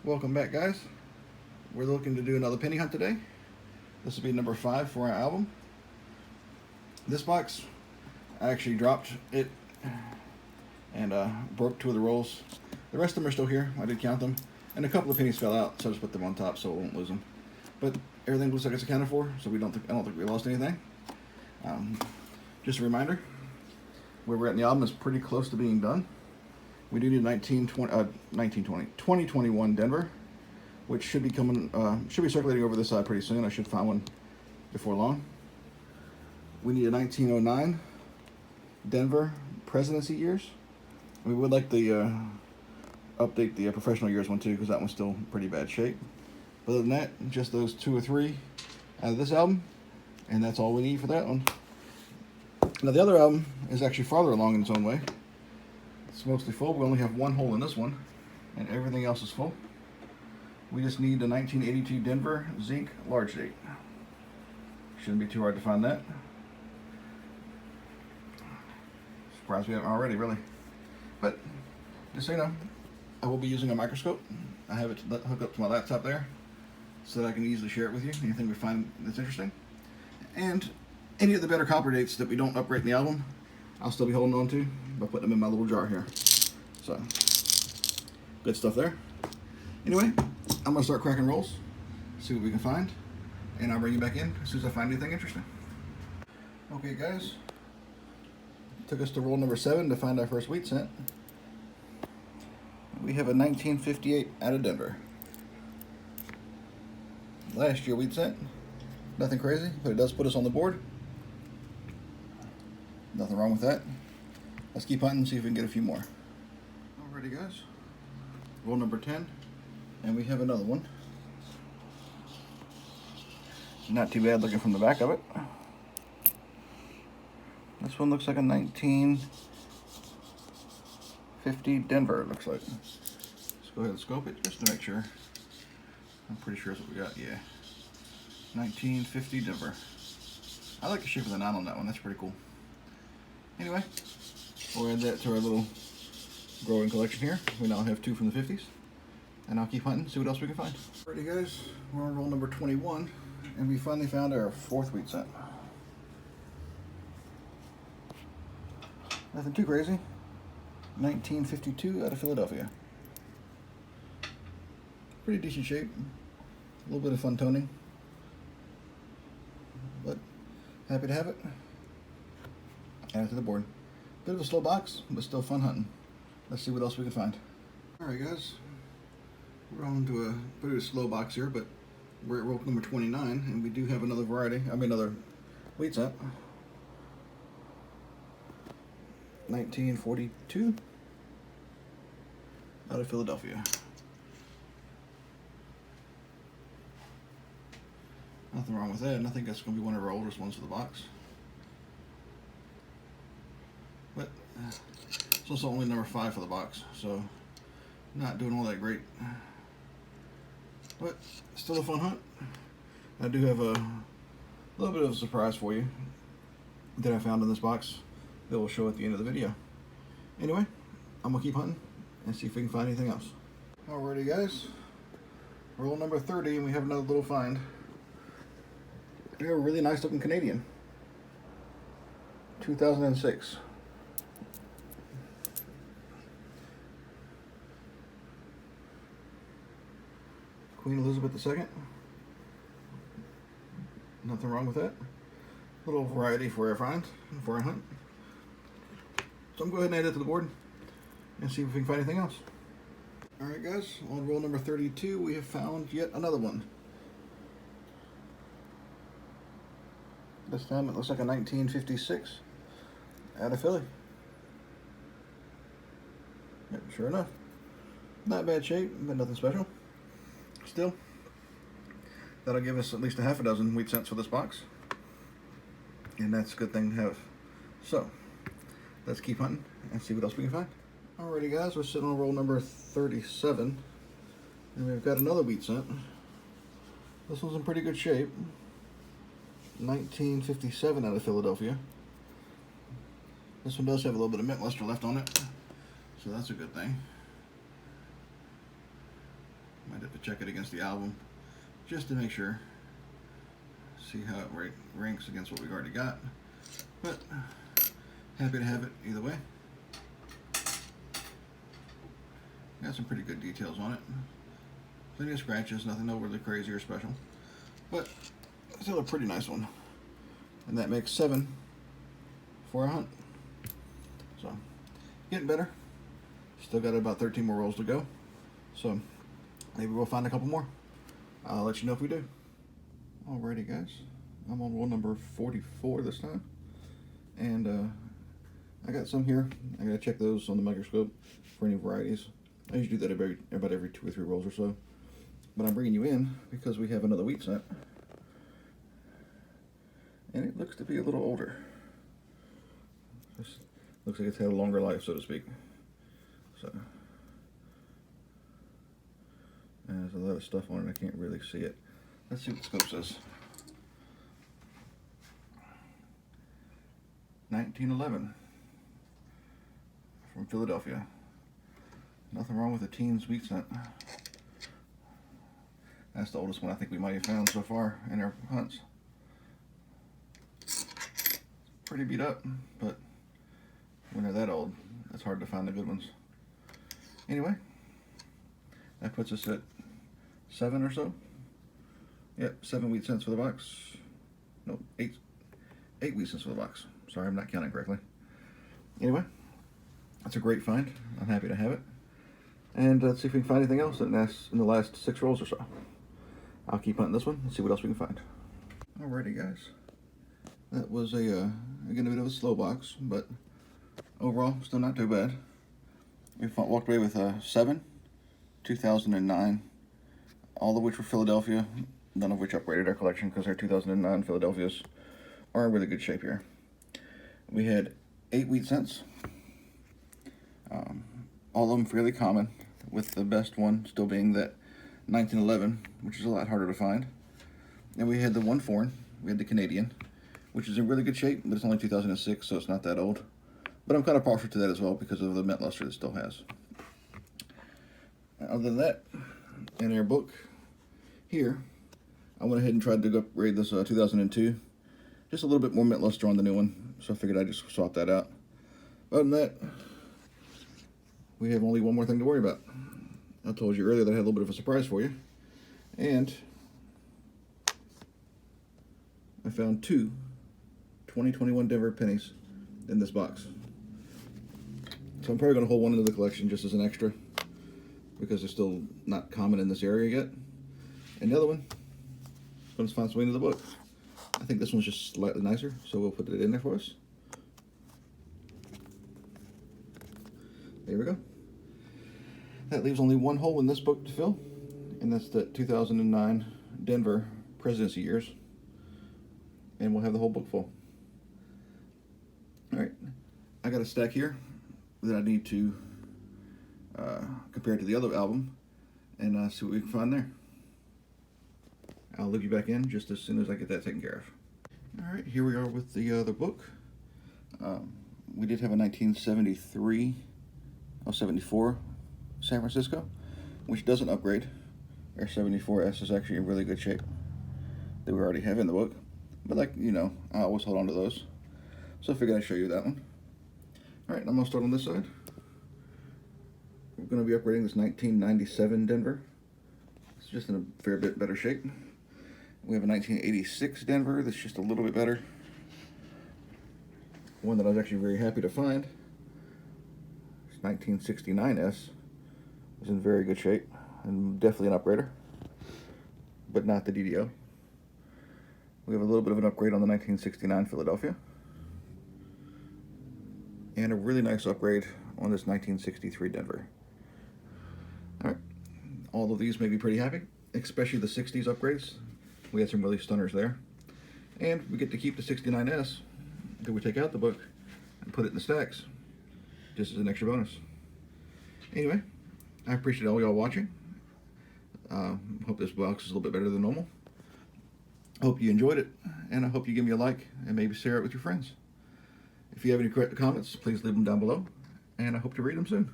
Welcome back, guys. We're looking to do another penny hunt today. This will be number 5 for our album. This box, I actually dropped it and broke 2 of the rolls. The rest of them are still here. I did count them, and a couple of pennies fell out, so I just put them on top so we won't lose them. But everything looks like it's accounted for, so I don't think we lost anything. Just a reminder, where we're at in the album is pretty close to being done. We do need 2021 Denver, which should be circulating over this side pretty soon. I should find one before long. We need a 1909 Denver presidency years. We would like to update the professional years one too, because that one's still in pretty bad shape. But other than that, just those 2 or 3 out of this album, and that's all we need for that one. Now the other album is actually farther along in its own way. It's mostly full. We only have 1 hole in this one, and everything else is full. We just need the 1982 Denver Zinc large date. Shouldn't be too hard to find that. Surprised we haven't already, really. But just so you know, I will be using a microscope. I have it hooked up to my laptop there, so that I can easily share it with you. Anything we find that's interesting, and any of the better copper dates that we don't upgrade in the album, I'll still be holding on to by putting them in my little jar here. So, good stuff there. Anyway, I'm going to start cracking rolls, see what we can find, and I'll bring you back in as soon as I find anything interesting. Okay, guys. Took us to roll number 7 to find our first wheat cent. We have a 1958 out of Denver. Last year wheat cent. Nothing crazy, but it does put us on the board. Nothing wrong with that. Let's keep hunting and see if we can get a few more. Alrighty, guys. Roll number 10. And we have another one. Not too bad looking from the back of it. This one looks like a 1950 Denver, it looks like. Let's go ahead and scope it just to make sure. I'm pretty sure that's what we got, yeah. 1950 Denver. I like the shape of the knot on that one, that's pretty cool. Anyway, we'll add that to our little growing collection here. We now have 2 from the 50s. And I'll keep hunting, see what else we can find. Alrighty, guys, we're on roll number 21, and we finally found our 4th wheat cent. Nothing too crazy. 1952 out of Philadelphia. Pretty decent shape. A little bit of fun toning. But happy to have it. Add it to the board. Bit of a slow box, but still fun hunting. Let's see what else we can find. Alright, guys. We're on to a pretty slow box here, but we're at roll number 29, and we do have another another wheat cent. 1942 out of Philadelphia. Nothing wrong with that, and I think that's going to be one of our oldest ones for the box. But it's also only number 5 for the box, so not doing all that great. But still a fun hunt. I do have a little bit of a surprise for you that I found in this box that we'll show at the end of the video. Anyway, I'm going to keep hunting and see if we can find anything else. Alrighty, guys. Roll number 30, and we have another little find. We have a really nice looking Canadian. 2006. Queen Elizabeth II. Nothing wrong with that. Little variety for our find, for our hunt. So I'm going to go ahead and add it to the board and see if we can find anything else. Alright, guys, on roll number 32, we have found yet another one. This time it looks like a 1956 out of Philly. Yep, sure enough. Not bad shape, but nothing special. Still, that'll give us at least a half a dozen wheat cents for this box. And that's a good thing to have. So, let's keep hunting and see what else we can find. Alrighty, guys, we're sitting on roll number 37. And we've got another wheat cent. This one's in pretty good shape. 1957 out of Philadelphia. This one does have a little bit of mint luster left on it, so that's a good thing. I'd have to check it against the album just to make sure, see how it ranks against what we've already got. But happy to have it either way. Got some pretty good details on it. Plenty of scratches, nothing overly crazy or special, but still a pretty nice one. And that makes 7 for a hunt. So getting better. Still got about 13 more rolls to go. So maybe we'll find a couple more. I'll let you know if we do. Alrighty guys, I'm on roll number 44 this time. And I got some here. I gotta check those on the microscope for any varieties. I usually do that about every 2 or 3 rolls or so. But I'm bringing you in because we have another wheat set. And it looks to be a little older. This looks like it's had a longer life, so to speak. So there's a lot of stuff on it. I can't really see it. Let's see what the scope says. 1911 from Philadelphia. Nothing wrong with the teens wheat scent. That's the oldest one I think we might have found so far in our hunts. Pretty beat up, but when they're that old, it's hard to find the good ones. Anyway, that puts us at 7 or so. Yep, 7 wheat cents for the box. No, 8 wheat cents for the box. Sorry, I'm not counting correctly. Anyway, that's a great find. I'm happy to have it. And let's see if we can find anything else in the last 6 rolls or so. I'll keep hunting this one and see what else we can find. Alrighty guys. That was again a bit of a slow box, but overall still not too bad. We walked away with 7, 2009, all of which were Philadelphia, none of which upgraded our collection because our 2009 Philadelphias are in really good shape here. We had 8 wheat cents, all of them fairly common, with the best one still being that 1911, which is a lot harder to find. And we had the one foreign, we had the Canadian, which is in really good shape, but it's only 2006, so it's not that old. But I'm kind of partial to that as well because of the mint luster it still has. Other than that, in our book here, I went ahead and tried to upgrade this 2002. Just a little bit more mint luster on the new one, so I figured I'd just swap that out. Other than that, we have only one more thing to worry about. I told you earlier that I had a little bit of a surprise for you. And I found 2 2021 Denver pennies in this box. So I'm probably going to hold one into the collection just as an extra because they're still not common in this area yet. And the other one, going to find its way into the book. I think this one's just slightly nicer, so we'll put it in there for us. There we go. That leaves only one hole in this book to fill, and that's the 2009 Denver presidency years. And we'll have the whole book full. All right, I got a stack here that I need to compare to the other album and see what we can find there. I'll loop you back in just as soon as I get that taken care of. All right, here we are with the other book. We did have a 74 San Francisco, which doesn't upgrade. Our 74S is actually in really good shape that we already have in the book. But like, you know, I always hold on to those. So I figured I'd show you that one. All right, I'm gonna start on this side. We're gonna be upgrading this 1997 Denver. It's just in a fair bit better shape. We have a 1986 Denver that's just a little bit better. One that I was actually very happy to find. This 1969S is in very good shape and definitely an upgrader, but not the DDO. We have a little bit of an upgrade on the 1969 Philadelphia. And a really nice upgrade on this 1963 Denver. All right, all of these made me pretty happy, especially the 60s upgrades. We had some really stunners there. And we get to keep the 69S that we take out the book and put it in the stacks, just as an extra bonus. Anyway, I appreciate all y'all watching. Hope this box is a little bit better than normal. Hope you enjoyed it, and I hope you give me a like and maybe share it with your friends. If you have any comments, please leave them down below, and I hope to read them soon.